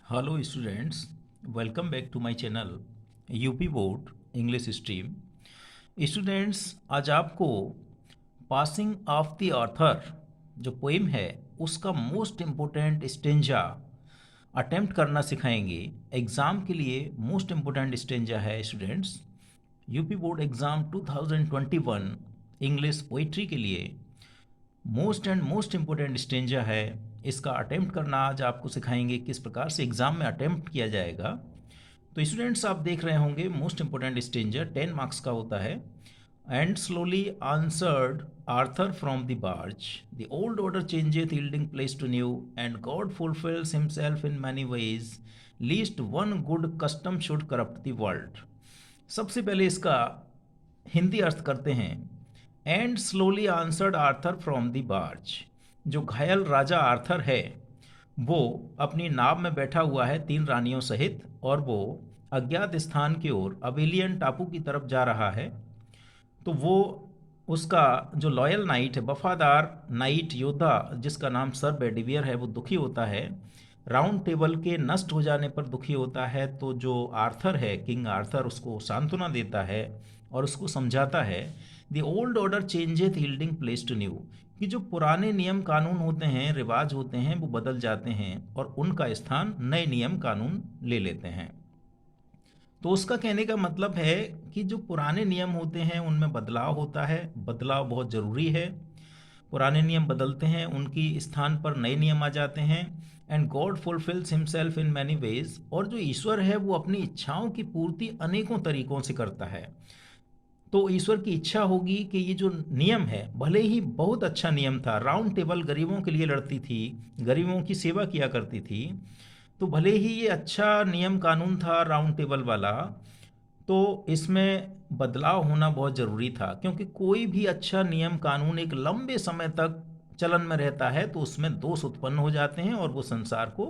Hello students, welcome back to my channel UP board English stream. Students, आज आपको passing of the author जो poem है उसका most important stanza attempt करना सिखाएंगे। एग्ज़ाम के लिए मोस्ट इम्पोर्टेंट स्टेंजा है students. UP board exam 2021 English poetry के लिए मोस्ट इम्पोर्टेंट स्टेंजा है। इसका अटेम्प्ट करना आज आपको सिखाएंगे, किस प्रकार से एग्ज़ाम में अटेम्प्ट किया जाएगा। तो स्टूडेंट्स, आप देख रहे होंगे मोस्ट इम्पोर्टेंट स्टेंजा 10 मार्क्स का होता है। And slowly answered Arthur from the barge, the old order changeth yielding place to new, and God fulfils himself in many ways, lest one good custom should corrupt the world. सबसे पहले इसका हिंदी अर्थ करते हैं। And slowly answered Arthur from the barge, जो घायल राजा Arthur है वो अपनी नाव में बैठा हुआ है 3 रानियों सहित, और वो अज्ञात स्थान की ओर अवेलियन टापू की तरफ जा रहा है। तो वो उसका जो लॉयल नाइट है, वफादार नाइट योद्धा जिसका नाम सर बेडिवियर है, वो दुखी होता है। राउंड टेबल के नष्ट हो जाने पर दुखी होता है। तो जो आर्थर है, किंग आर्थर, उसको सांत्वना देता है और उसको समझाता है the old order changeth yielding place to new, कि जो पुराने नियम कानून होते हैं, रिवाज होते हैं, वो बदल जाते हैं और उनका स्थान नए नियम कानून ले लेते हैं। तो उसका कहने का मतलब है कि जो पुराने नियम होते हैं उनमें बदलाव होता है, बदलाव बहुत ज़रूरी है। पुराने नियम बदलते हैं, उनकी स्थान पर नए नियम आ जाते हैं। And God fulfils himself in many veg, और जो ईश्वर है वो अपनी इच्छाओं की पूर्ति अनेकों तरीकों से करता है। तो ईश्वर की इच्छा होगी कि ये जो नियम है, भले ही बहुत अच्छा नियम था, राउंड टेबल गरीबों के लिए लड़ती थी, गरीबों की सेवा किया करती थी, तो भले ही ये अच्छा नियम कानून था राउंड टेबल वाला, तो इसमें बदलाव होना बहुत ज़रूरी था। क्योंकि कोई भी अच्छा नियम कानून एक लंबे समय तक चलन में रहता है तो उसमें दोष उत्पन्न हो जाते हैं और वो संसार को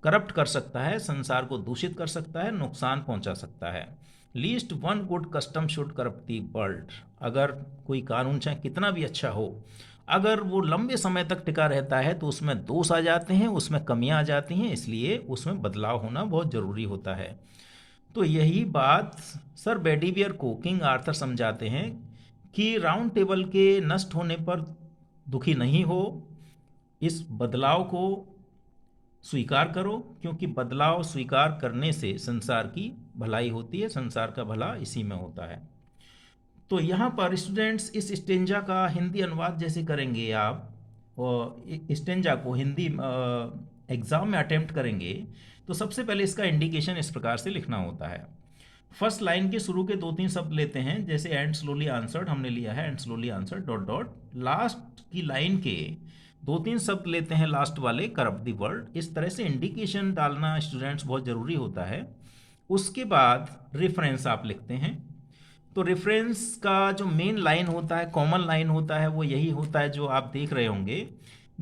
करप्ट कर सकता है, संसार को दूषित कर सकता है, नुकसान पहुंचा सकता है। Least one good custom should corrupt the world, अगर कोई कानून चाहे कितना भी अच्छा हो, अगर वो लंबे समय तक टिका रहता है तो उसमें दोष आ जाते हैं, उसमें कमियां आ जाती हैं, इसलिए उसमें बदलाव होना बहुत ज़रूरी होता है। तो यही बात सर बेडिवियर को किंग आर्थर समझाते हैं कि राउंड टेबल के नष्ट होने पर दुखी नहीं हो, इस बदलाव को स्वीकार करो, क्योंकि बदलाव स्वीकार करने से संसार की भलाई होती है, संसार का भला इसी में होता है। तो यहाँ पर स्टूडेंट्स इस स्टेंजा का हिंदी अनुवाद जैसे करेंगे आप, और स्टेंजा को हिंदी एग्ज़ाम में अटेम्प्ट करेंगे, तो सबसे पहले इसका इंडिकेशन इस प्रकार से लिखना होता है। फर्स्ट लाइन के शुरू के 2-3 शब्द लेते हैं, जैसे एंड स्लोली आंसर्ड हमने लिया है, and slowly answered dot dot. Last की लाइन के 2-3 शब्द लेते हैं लास्ट वाले, करप्ट द वर्ल्ड। इस तरह से इंडिकेशन डालना स्टूडेंट्स बहुत ज़रूरी होता है। उसके बाद रेफरेंस आप लिखते हैं। तो रेफरेंस का जो मेन लाइन होता है, कॉमन लाइन होता है, वो यही होता है जो आप देख रहे होंगे।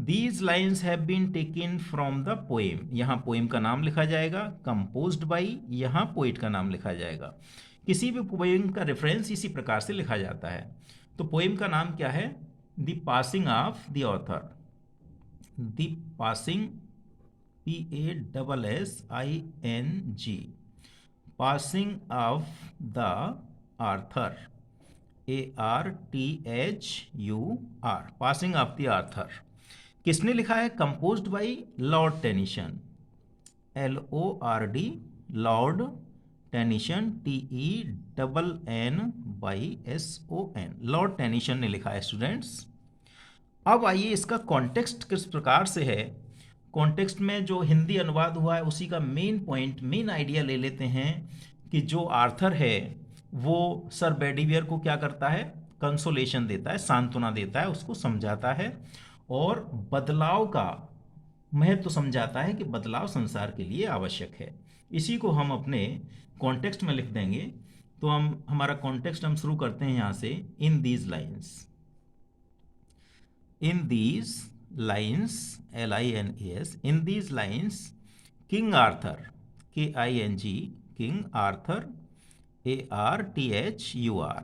These lines have been taken from the poem, यहाँ पोएम का नाम लिखा जाएगा। कंपोज्ड बाई, यहाँ पोइट का नाम लिखा जाएगा। किसी भी पोएम का रेफरेंस इसी प्रकार से लिखा जाता है। तो पोएम का नाम क्या है? The passing of the author. The passing, PASSING, passing of the Arthur, ARTHUR, passing of the Arthur. किसने लिखा है? Composed by Lord Tennyson, LORD, Lord Tennyson, TENNYSON, Lord Tennyson ने लिखा है स्टूडेंट्स। अब आइए इसका कॉन्टेक्स्ट किस प्रकार से है। कॉन्टेक्स्ट में जो हिंदी अनुवाद हुआ है उसी का मेन पॉइंट, मेन आइडिया ले लेते हैं कि जो आर्थर है वो सर बेडिवियर को क्या करता है? कंसोलेशन देता है, सांत्वना देता है, उसको समझाता है और बदलाव का महत्व समझाता है कि बदलाव संसार के लिए आवश्यक है। इसी को हम अपने कॉन्टेक्स्ट में लिख देंगे। तो हम हमारा कॉन्टेक्स्ट हम शुरू करते हैं यहाँ से। In these lines, in these lines, LINES, in these lines, King Arthur, KING, King Arthur, ARTHUR,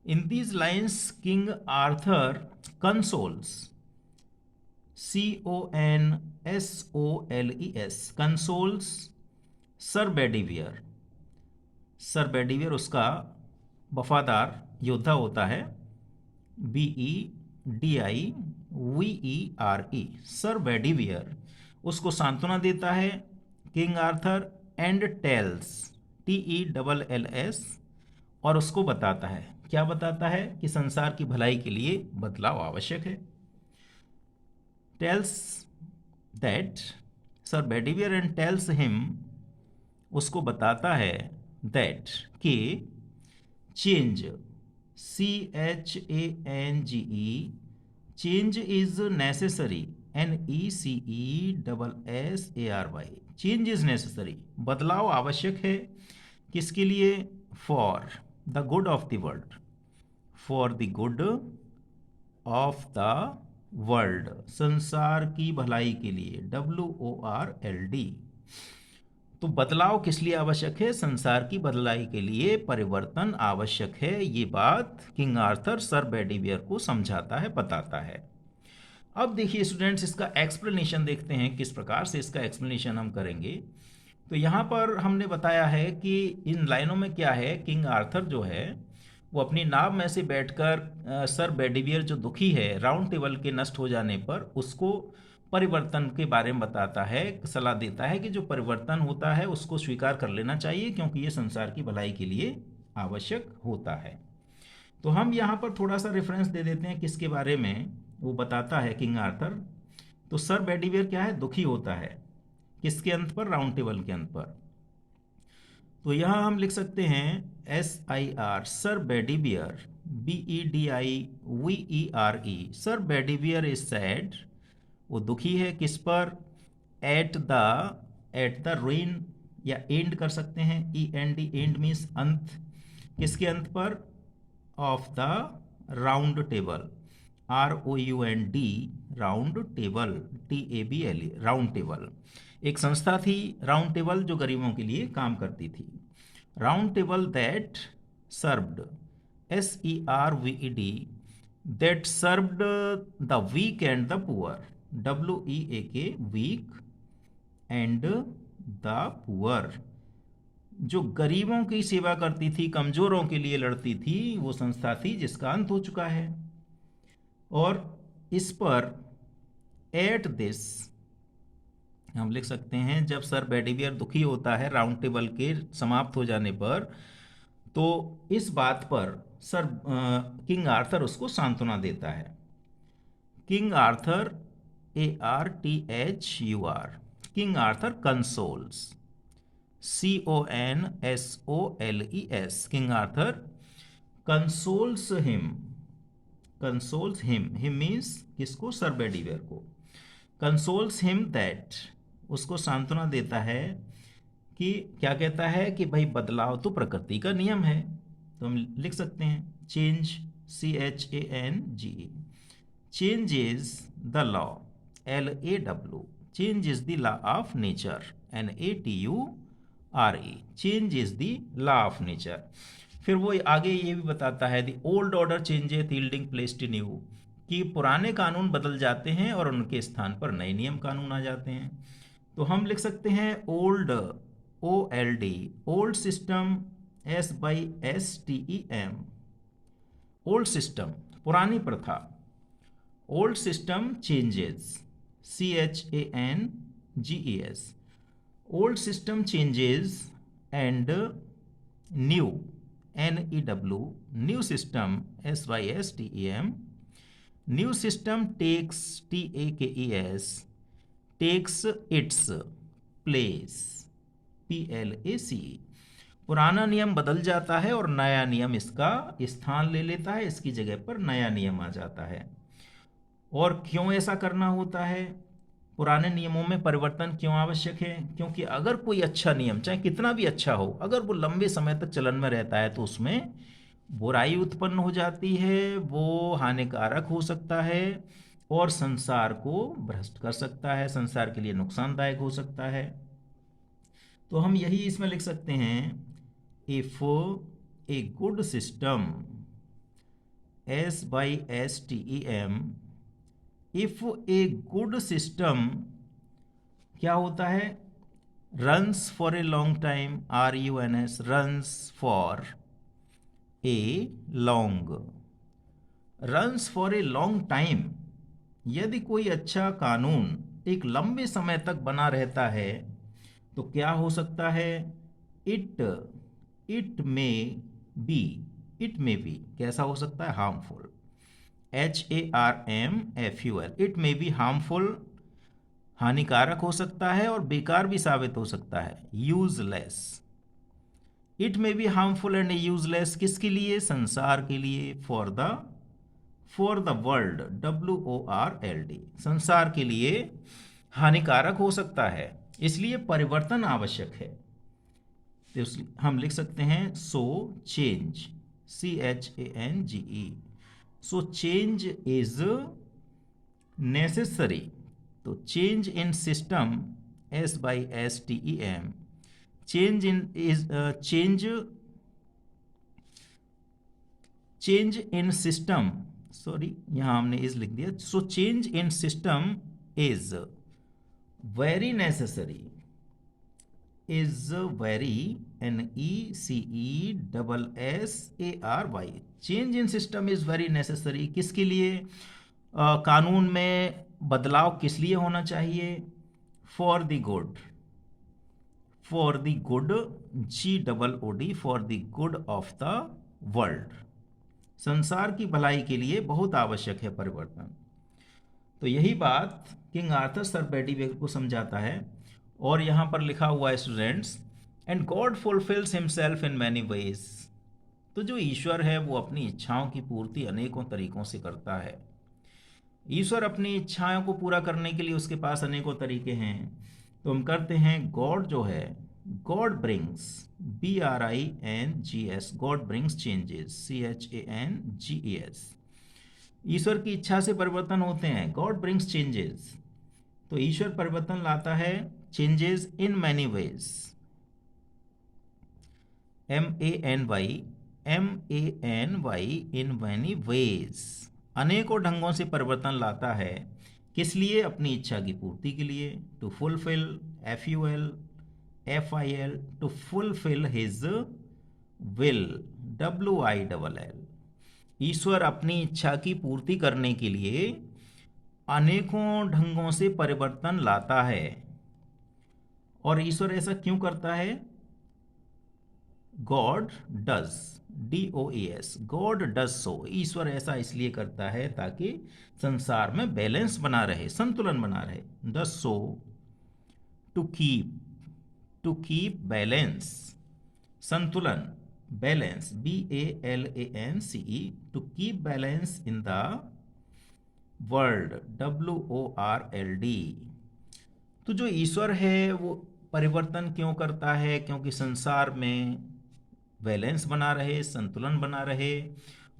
in these lines King Arthur consoles CONSOLES, consoles sir Bedivere. Sir Bedivere उसका वफादार योद्धा होता है। BEDIVERE, सर बेडीवियर उसको सांत्वना देता है। King Arthur and tells, TELLS, और उसको बताता है, क्या बताता है कि संसार की भलाई के लिए बदलाव आवश्यक है। Tells that, sir Bedivere and tells him, उसको बताता है दैट, कि change, CHANGE, change is necessary, NECESSARY, change is necessary, बदलाव आवश्यक है। किसके लिए? For the good of the world, for the good of the world, संसार की भलाई के लिए, WORLD। तो बदलाव किस लिए आवश्यक है? संसार की भलाई के लिए परिवर्तन आवश्यक है। ये बात किंग आर्थर सर बेडीवियर को समझाता है, बताता है। अब देखिए स्टूडेंट्स, इसका एक्सप्लेनेशन देखते हैं, किस प्रकार से इसका एक्सप्लेनेशन हम करेंगे। तो यहाँ पर हमने बताया है कि इन लाइनों में क्या है, किंग आर्थर जो है वो अपनी नाव में से बैठकर सर बेडीवियर जो दुखी है राउंड टेबल के नष्ट हो जाने पर, उसको परिवर्तन के बारे में बताता है, सलाह देता है कि जो परिवर्तन होता है उसको स्वीकार कर लेना चाहिए, क्योंकि ये संसार की भलाई के लिए आवश्यक होता है। तो हम यहाँ पर थोड़ा सा रेफरेंस दे देते हैं किसके बारे में वो बताता है किंग आर्थर। तो सर बेडीवियर क्या है? दुखी होता है। किसके अंत पर? राउंड टेबल के अंत पर। तो यहाँ हम लिख सकते हैं SIR, sir Bedivere, BEDIVERE, sir Bedivere is sad, वो दुखी है। किस पर? एट द रुइन, या एंड कर सकते हैं, END, एंड मीन्स अंत। किसके अंत पर? Of the round table, ROUND, round table, TABLE, round table. एक संस्था थी राउंड टेबल जो गरीबों के लिए काम करती थी। Round table that served, SERVED, that served the weak and the poor, WEAK, weak and the poor, जो गरीबों की सेवा करती थी, कमजोरों के लिए लड़ती थी, वो संस्था थी जिसका अंत हो चुका है। और इस पर एट दिस हम लिख सकते हैं, जब सर बेडीवियर दुखी होता है राउंड टेबल के समाप्त हो जाने पर, तो इस बात पर सर किंग आर्थर उसको सांत्वना देता है। King Arthur, ARTHUR, king Arthur consoles, CONSOLES, king Arthur consoles him, him means किसको? सर बेडीवियर को। कंसोल्स हिम दैट, उसको सांत्वना देता है कि, क्या कहता है कि भाई बदलाव तो प्रकृति का नियम है। तो हम लिख सकते हैं change, CHANGE, change is the law, LAW, change is the law of nature, NATURE, change is the law of nature. फिर वो आगे ये भी बताता है, the old order changes yielding place to new, कि पुराने कानून बदल जाते हैं और उनके स्थान पर नए नियम कानून आ जाते हैं। तो हम लिख सकते हैं old, OLD, old system, SYSTEM, old system, पुरानी प्रथा। Old system changes, CHANGES, old system changes and new, NEW, new system, SYSTEM, new system takes, TAKES, takes its place, PLACE, पुराना नियम बदल जाता है और नया नियम इसका स्थान ले लेता है, इसकी जगह पर नया नियम आ जाता है। और क्यों ऐसा करना होता है? पुराने नियमों में परिवर्तन क्यों आवश्यक है? क्योंकि अगर कोई अच्छा नियम, चाहे कितना भी अच्छा हो, अगर वो लंबे समय तक चलन में रहता है तो उसमें बुराई उत्पन्न हो जाती है, वो हानिकारक हो सकता है और संसार को भ्रष्ट कर सकता है, संसार के लिए नुकसानदायक हो सकता है। तो हम यही इसमें लिख सकते हैं, if a good system, SYSTEM, if a good system क्या होता है, runs for a long time, RUNS, runs for a long, runs for a long time. यदि कोई अच्छा कानून एक लंबे समय तक बना रहता है तो क्या हो सकता है, इट इट मे बी कैसा हो सकता है, harmful, HARMFUL, it may be harmful, हानिकारक हो सकता है और बेकार भी साबित हो सकता है, useless. It may be harmful and useless किसके लिए, संसार के लिए, फॉर द वर्ल्ड, WORLD, संसार के लिए हानिकारक हो सकता है, इसलिए परिवर्तन आवश्यक है। तो हम लिख सकते हैं so change, CHANGE, so change is necessary. तो change in system, SYSTEM, change in system, sorry यहाँ हमने इज लिख दिया, so change in system is very necessary, is very, NECESSARY, change in system is very necessary किसके लिए, कानून में बदलाव किस लिए होना चाहिए, for the good, GOOD, for the good of the world, संसार की भलाई के लिए बहुत आवश्यक है परिवर्तन। तो यही बात किंग आर्थर सर बेडीवेल को समझाता है। और यहाँ पर लिखा हुआ है students, and God fulfils himself in many veg, तो जो ईश्वर है वो अपनी इच्छाओं की पूर्ति अनेकों तरीकों से करता है। ईश्वर अपनी इच्छाओं को पूरा करने के लिए उसके पास अनेकों तरीके हैं। तो हम करते हैं, गॉड जो है, God brings, BRINGS, God brings changes, CHANGES, ईश्वर की इच्छा से परिवर्तन होते हैं, गॉड ब्रिंग्स चेंजेस, तो ईश्वर परिवर्तन लाता है, changes in many veg, MANY, in many veg, अनेकों ढंगों से परिवर्तन लाता है, किस लिए, अपनी इच्छा की पूर्ति के लिए, to fulfil, FUL, to fulfil his will, WILL, ईश्वर अपनी इच्छा की पूर्ति करने के लिए अनेकों ढंगों से परिवर्तन लाता है। और ईश्वर ऐसा क्यों करता है, God does, DOES, God does so, ईश्वर ऐसा इसलिए करता है ताकि संसार में बैलेंस बना रहे, संतुलन बना रहे, does so to keep balance, संतुलन, balance, BALANCE, to keep balance in the world, WORLD। तो जो ईश्वर है वो परिवर्तन क्यों करता है, क्योंकि संसार में बैलेंस बना रहे, संतुलन बना रहे।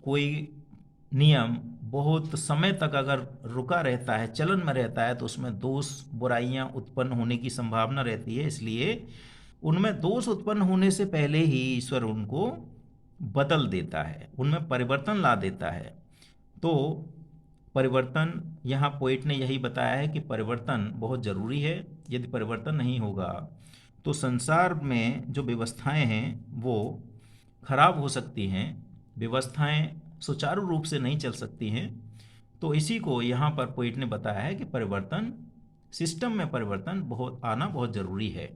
कोई नियम बहुत समय तक अगर रुका रहता है, चलन में रहता है, तो उसमें दोष, बुराइयां उत्पन्न होने की संभावना रहती है, इसलिए उनमें दोष उत्पन्न होने से पहले ही ईश्वर उनको बदल देता है, उनमें परिवर्तन ला देता है। तो परिवर्तन, यहाँ पोइट ने यही बताया है कि परिवर्तन बहुत ज़रूरी है। यदि परिवर्तन नहीं होगा तो संसार में जो व्यवस्थाएं हैं वो खराब हो सकती हैं, व्यवस्थाएं सुचारू रूप से नहीं चल सकती हैं। तो इसी को यहाँ पर पोइट ने बताया है कि परिवर्तन, सिस्टम में परिवर्तन आना बहुत ज़रूरी है।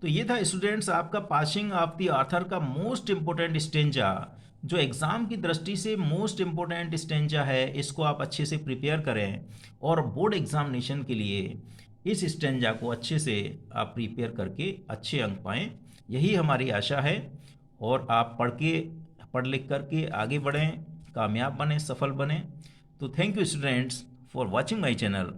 तो ये था स्टूडेंट्स आपका पासिंग ऑफ द ऑथर का मोस्ट इम्पोर्टेंट स्टेंजा, जो एग्ज़ाम की दृष्टि से मोस्ट इम्पोर्टेंट स्टेंजा है। इसको आप अच्छे से प्रिपेयर करें और बोर्ड एग्जामिनेशन के लिए इस स्टेंजा को अच्छे से आप प्रिपेयर करके अच्छे अंक पाएँ, यही हमारी आशा है। और आप पढ़ लिख करके आगे बढ़ें, कामयाब बने, सफल बने। तो thank you students for watching my channel.